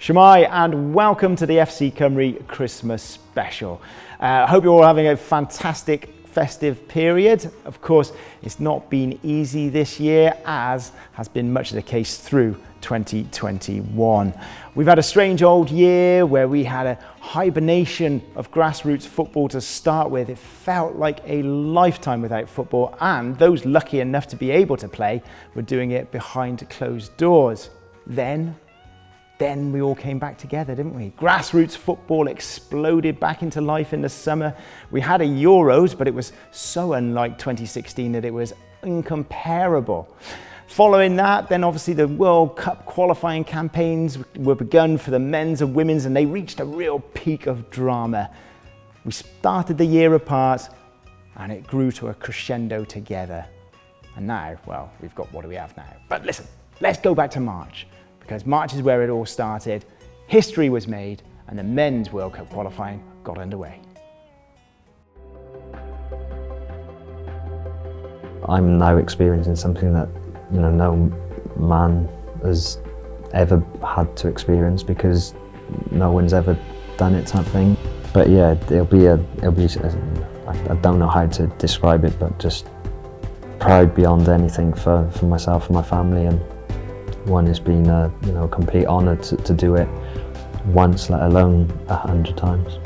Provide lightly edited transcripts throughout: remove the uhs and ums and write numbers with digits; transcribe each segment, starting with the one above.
Shemai and welcome to the FC Cymru Christmas special. I hope you're all having a fantastic festive period. Of course, it's not been easy this year, as has been much of the case through 2021. We've had a strange old year where we had a hibernation of grassroots football to start with. It felt like a lifetime without football, and those lucky enough to be able to play were doing it behind closed doors. Then we all came back together, didn't we? Grassroots football exploded back into life in the summer. We had a Euros, but it was so unlike 2016 that it was incomparable. Following that, then obviously the World Cup qualifying campaigns were begun for the men's and women's, and they reached a real peak of drama. We started the year apart, and it grew to a crescendo together. And now, well, we've got what do we have now? But listen, let's go back to March, because March is where it all started. History was made, and the men's World Cup qualifying got underway. I'm now experiencing something that no man has ever had to experience, because no one's ever done it, type thing. But yeah, it'll be I don't know how to describe it, but just proud beyond anything for myself and my family. And one, it's been a complete honour to do it once, let alone 100 times.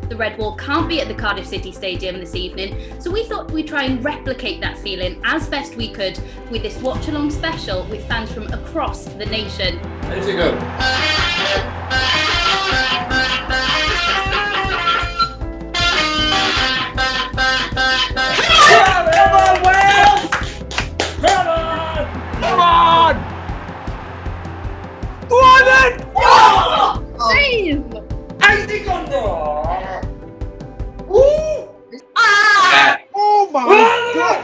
The Red Wall can't be at the Cardiff City Stadium this evening, so we thought we'd try and replicate that feeling as best we could with this watch-along special with fans from across the nation. How's it go? Come on, Wales! Come on! Come on! Go on then! Oh! Save! How's it gone there? Ah! Oh my God!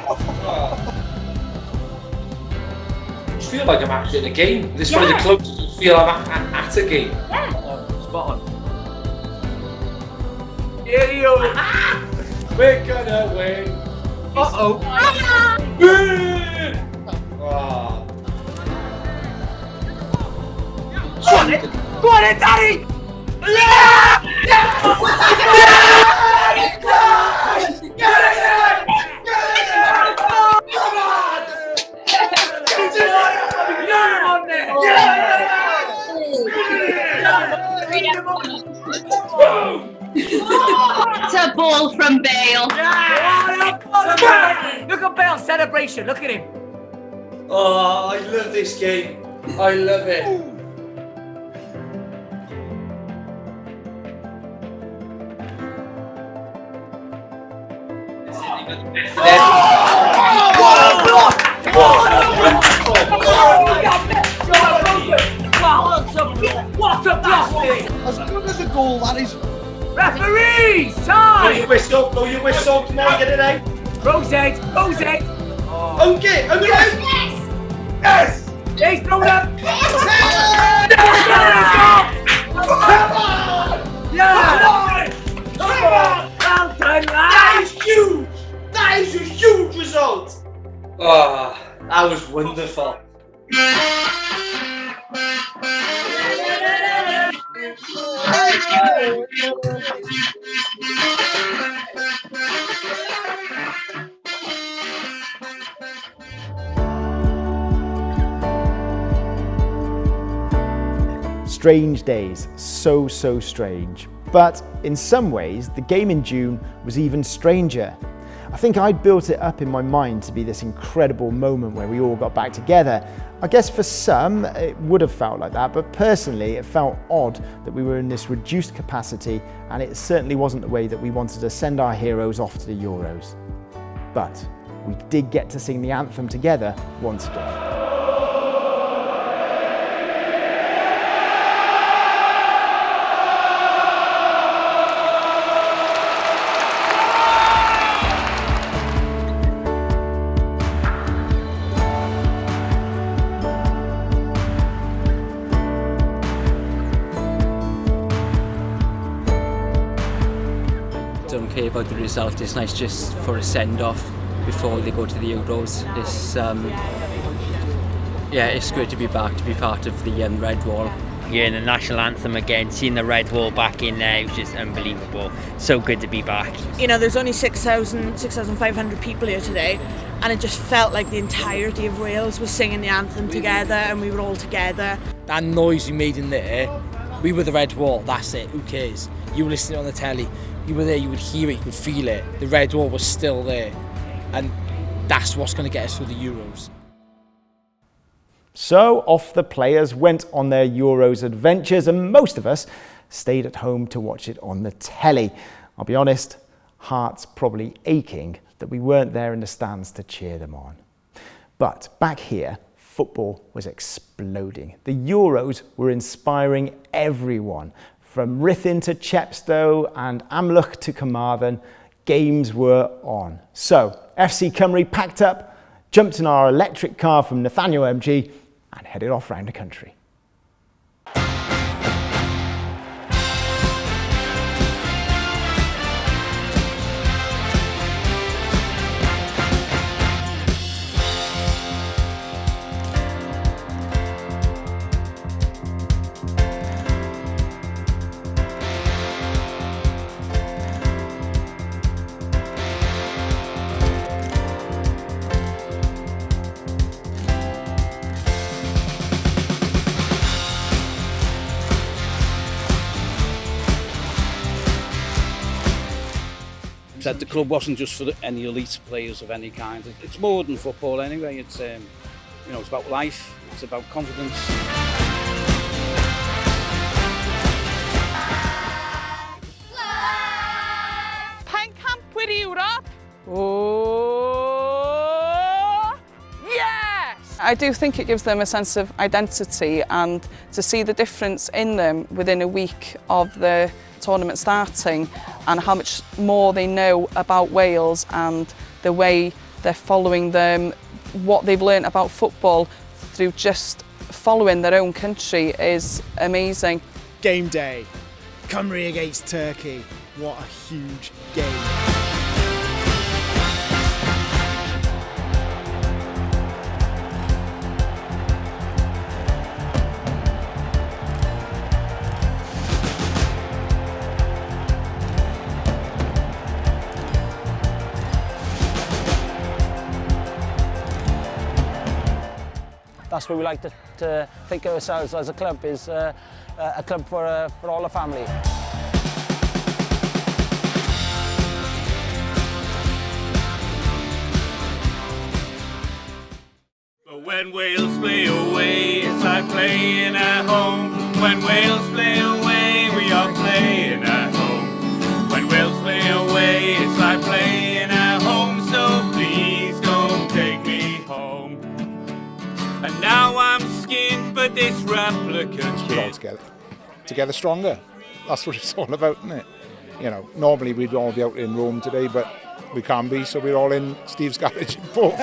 I feel like I'm actually in a game. This is one of the closest I feel I'm at a game. Yeah. Spot on. Yeah, you. We're gonna win. Uh-oh. Win! Oh. Go on then! Go on then, Daddy! Yeah! It's a ball from Bale. Look at Bale's celebration, look at him. Oh, I love this game. I love it. What a block! As good as a goal, that is. Referees, time! Go your whistle, come on, get it out. Rosette! Okay. Yes! He's thrown up! Yeah! Come on! Well done, lad! That is huge! That is a huge result! Oh, that was wonderful. Strange days, so strange. But in some ways, the game in June was even stranger. I think I'd built it up in my mind to be this incredible moment where we all got back together. I guess for some, it would have felt like that, but personally, it felt odd that we were in this reduced capacity, and it certainly wasn't the way that we wanted to send our heroes off to the Euros. But we did get to sing the anthem together once again. Don't care about the result. It's nice just for a send-off before they go to the Euros. Yeah, it's great to be back, to be part of the Red Wall. Hearing the national anthem again, seeing the Red Wall back in there, it was just unbelievable. So good to be back. You know, there's only 6,500 people here today, and it just felt like the entirety of Wales was singing the anthem together, and we were all together. That noise we made in there, we were the Red Wall, that's it, who cares? You were listening on the telly, you were there, you would hear it, you could feel it. The Red Wall was still there, and that's what's going to get us through the Euros. So off the players went on their Euros adventures, and most of us stayed at home to watch it on the telly. I'll be honest, hearts probably aching that we weren't there in the stands to cheer them on. But back here, football was exploding. The Euros were inspiring everyone. From Ruthin to Chepstow and Amlwch to Carmarthen, games were on. So FC Cymru packed up, jumped in our electric car from Nathaniel MG and headed off round the country. Said the club wasn't just for any elite players of any kind. It's more than football anyway. It's you know, it's about life. It's about confidence. Camp with Europe. Oh, yes! I do think it gives them a sense of identity, and to see the difference in them within a week of the tournament starting and how much more they know about Wales and the way they're following them, what they've learned about football through just following their own country is amazing. Game day, Cymru against Turkey, what a huge game. That's what we like to think of ourselves as a club, is a club for all the family. But when Wales play away, it's like playing at home. When Wales play away, we are playing at home. When Wales play away, it's like playing at home. So please don't take me home. And now I'm skinned, but this replica kid. All together stronger. That's what it's all about, isn't it? You know, normally we'd all be out in Rome today, but we can't be, so we're all in Steve's garage in Port.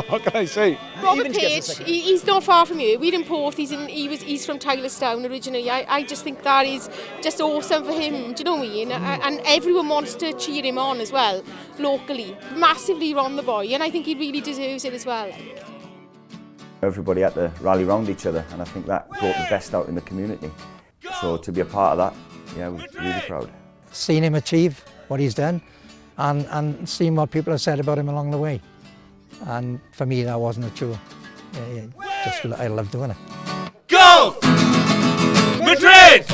What can I say? Robert Page, he's not far from you. We're in Port. He's from Tylerstown originally. I just think that is just awesome for him. Do you know what I mean? And everyone wants to cheer him on as well, locally. Massively on the boy, and I think he really deserves it as well. Everybody had to rally around each other, and I think that brought the best out in the community. So to be a part of that, yeah, we're really proud. Seen him achieve what he's done, and seen what people have said about him along the way. And for me, that wasn't a chore. I love doing it. Go! Madrid!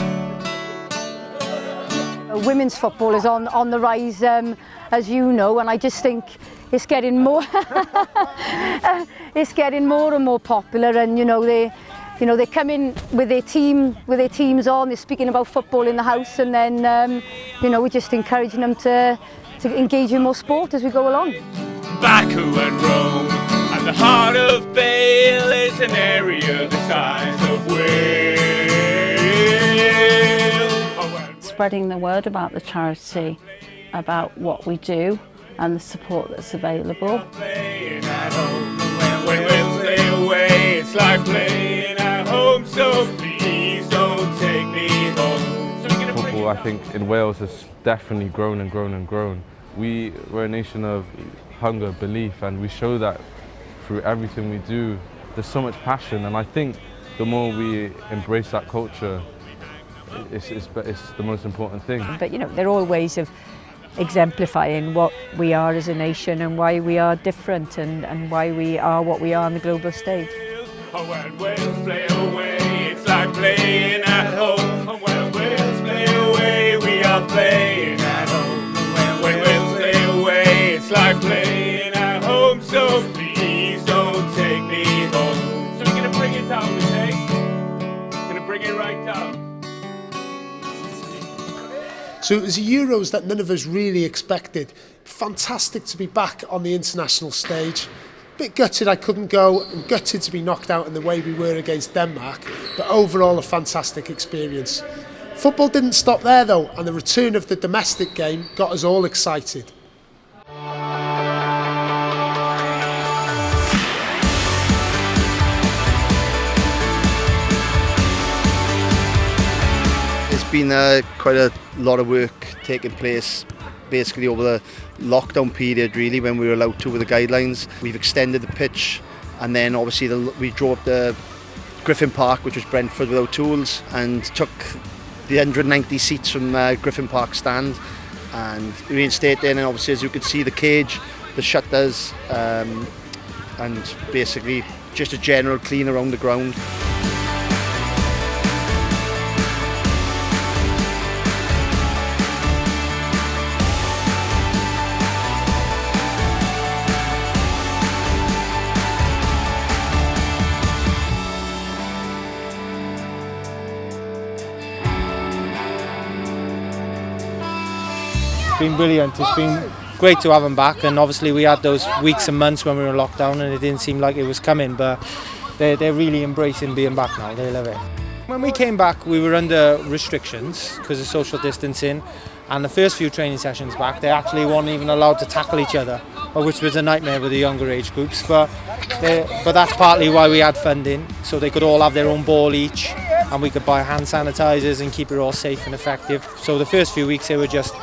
Women's football is on the rise, as you know, and I just think it's getting more and more popular, and they come in with their teams on. They're speaking about football in the house, and then we're just encouraging them to engage in more sport as we go along. Baku and Rome, and the heart of Bale is an area the size of Wales. Spreading the word about the charity, about what we do and the support that's available. Playing at home. When Wales play away, it's like playing at home, so please don't take me home. Football, I think, in Wales has definitely grown and grown and grown. We're a nation of hunger, belief, and we show that through everything we do, there's so much passion, and I think the more we embrace that culture, it's the most important thing. But you know, there are all ways of exemplifying what we are as a nation and why we are different and why we are what we are on the global stage. When Wales play away, it's like playing at home. When Wales play away, we are playing at home. When Wales play away, it's like playing at home. So please don't take me home. So we're gonna bring it down today. Gonna bring it right down. So it was a Euros that none of us really expected. Fantastic to be back on the international stage. Bit gutted I couldn't go, and gutted to be knocked out in the way we were against Denmark, but overall a fantastic experience. Football didn't stop there though, and the return of the domestic game got us all excited. It's been quite a lot of work taking place basically over the lockdown period, really, when we were allowed to with the guidelines. We've extended the pitch, and then obviously we drove up the Griffin Park, which was Brentford without tools, and took the 190 seats from Griffin Park stand and reinstated in, and obviously as you could see the cage, the shutters, and basically just a general clean around the ground. It's been brilliant. It's been great to have them back, and obviously we had those weeks and months when we were in lockdown and it didn't seem like it was coming, but they're really embracing being back now. They love it. When we came back, we were under restrictions because of social distancing, and the first few training sessions back, they actually weren't even allowed to tackle each other, which was a nightmare with the younger age groups, but that's partly why we had funding, so they could all have their own ball each, and we could buy hand sanitizers and keep it all safe and effective. So the first few weeks they were just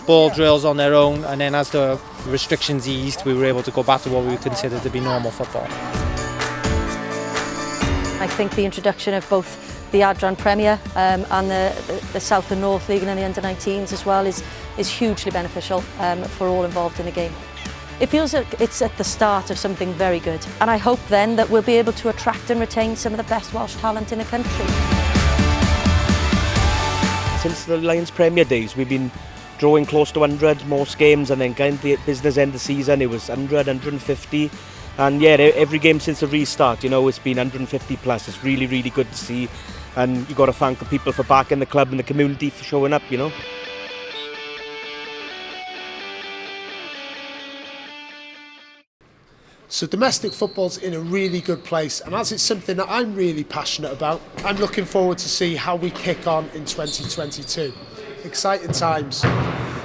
ball drills on their own, and then as the restrictions eased, we were able to go back to what we considered to be normal football. I think the introduction of both the Adran Premier and the South and North League and the under-19s as well is hugely beneficial for all involved in the game. It feels like it's at the start of something very good, and I hope then that we'll be able to attract and retain some of the best Welsh talent in the country. Since the Lions Premier days, we've been drawing close to 100 most games, and then kind of the business end of the season it was 100, 150, and yeah, every game since the restart, you know, it's been 150 plus. It's really, really good to see, and you've got to thank the people for backing the club and the community for showing up, you know. So domestic football's in a really good place, and as it's something that I'm really passionate about, I'm looking forward to see how we kick on in 2022. Exciting times.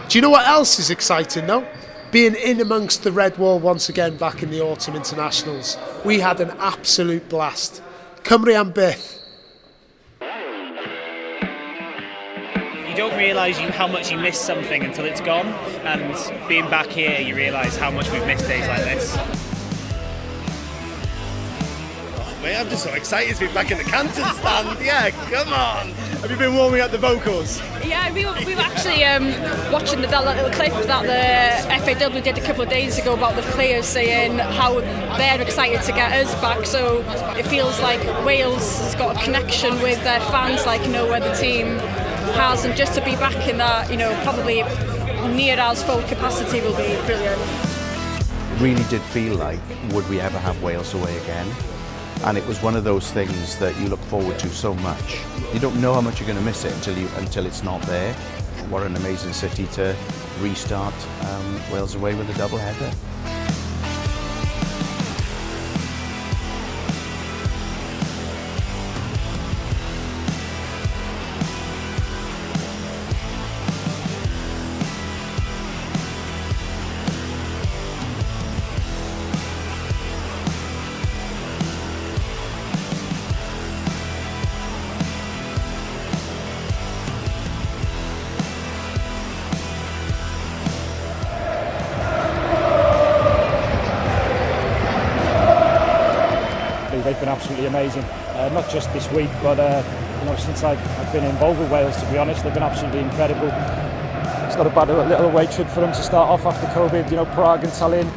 Do you know what else is exciting though? Being in amongst the red wall once again back in the autumn internationals. We had an absolute blast. Cymru and byth. You don't realise how much you miss something until it's gone, and being back here you realise how much we've missed days like this. Mate, I'm just so excited to be back in the Canton stand. Yeah, come on. Have you been warming up the vocals? Yeah, we were actually watching that little clip that the FAW did a couple of days ago about the players saying how they're excited to get us back. So it feels like Wales has got a connection with their fans, like, you know, where the team has, and just to be back in that, you know, probably near as full capacity will be brilliant. It really did feel like, would we ever have Wales away again? And it was one of those things that you look forward to so much. You don't know how much you're going to miss it until it's not there. What an amazing city to restart Wales away with a double header. they've been absolutely amazing. Not just this week, but you know, since I've been involved with Wales, to be honest, they've been absolutely incredible. It's not a bad little away trip for them to start off after COVID, you know, Prague and Tallinn.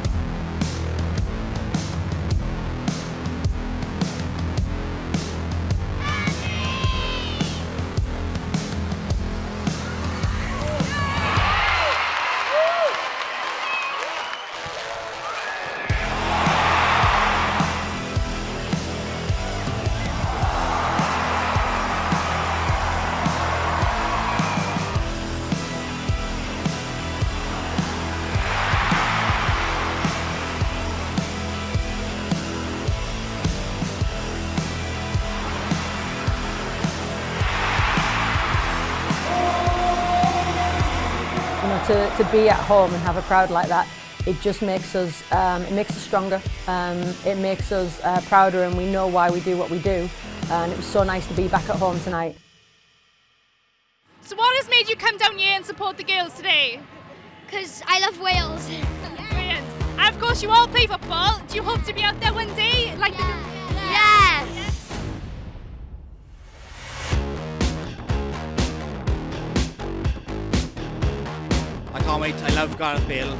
To be at home and have a crowd like that, it just makes us stronger. It makes us prouder, and we know why we do what we do. And it was so nice to be back at home tonight. So what has made you come down here and support the girls today? Because I love Wales. Brilliant. And of course you all play football. Do you hope to be out there one day? Yes. I can't wait. I love Gareth Bale.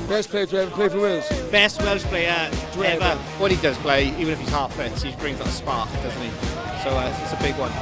Best player to ever play for Wales. Best Welsh player ever. When he does play, even if he's half fit, he brings that spark, doesn't he? So it's a big one.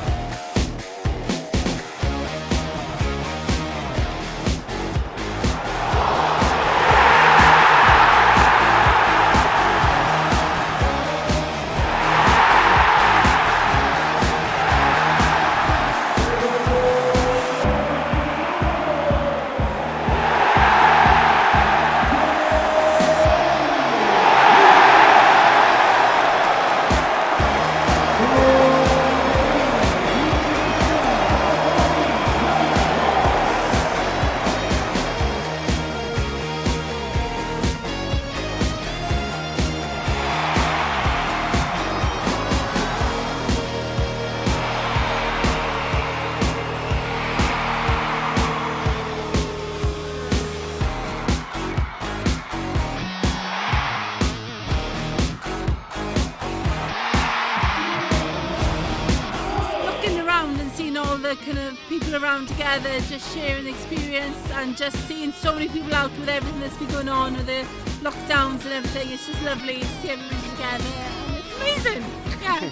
The kind of people around together, just sharing the experience, and just seeing so many people out with everything that's been going on with the lockdowns and everything. It's just lovely to see everybody together, and it's amazing. Yeah.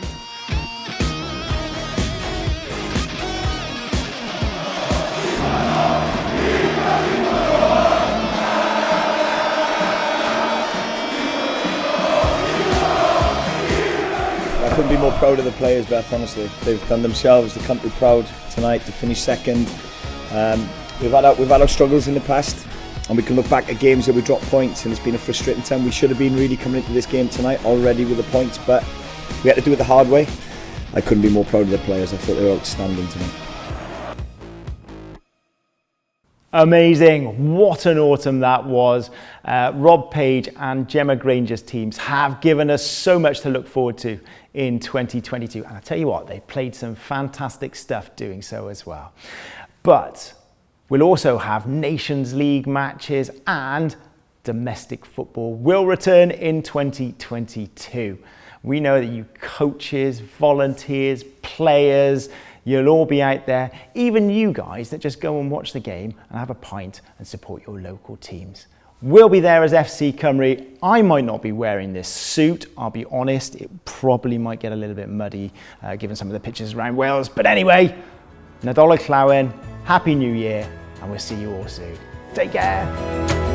I couldn't be more proud of the players, Beth, honestly. They've done themselves, the country proud tonight to finish second. We've had our struggles in the past, and we can look back at games that we dropped points, and it's been a frustrating time. We should have been really coming into this game tonight already with the points, but we had to do it the hard way. I couldn't be more proud of the players. I thought they were outstanding tonight. Amazing. What an autumn that was. Rob Page and Gemma Granger's teams have given us so much to look forward to in 2022. And I tell you what, they played some fantastic stuff doing so as well. But we'll also have Nations League matches, and domestic football will return in 2022. We know that you coaches, volunteers, players, you'll all be out there, even you guys that just go and watch the game and have a pint and support your local teams. We'll be there as FC Cymru. I might not be wearing this suit, I'll be honest. It probably might get a little bit muddy given some of the pictures around Wales. But anyway, Nadolig Llawen, Happy New Year, and we'll see you all soon. Take care.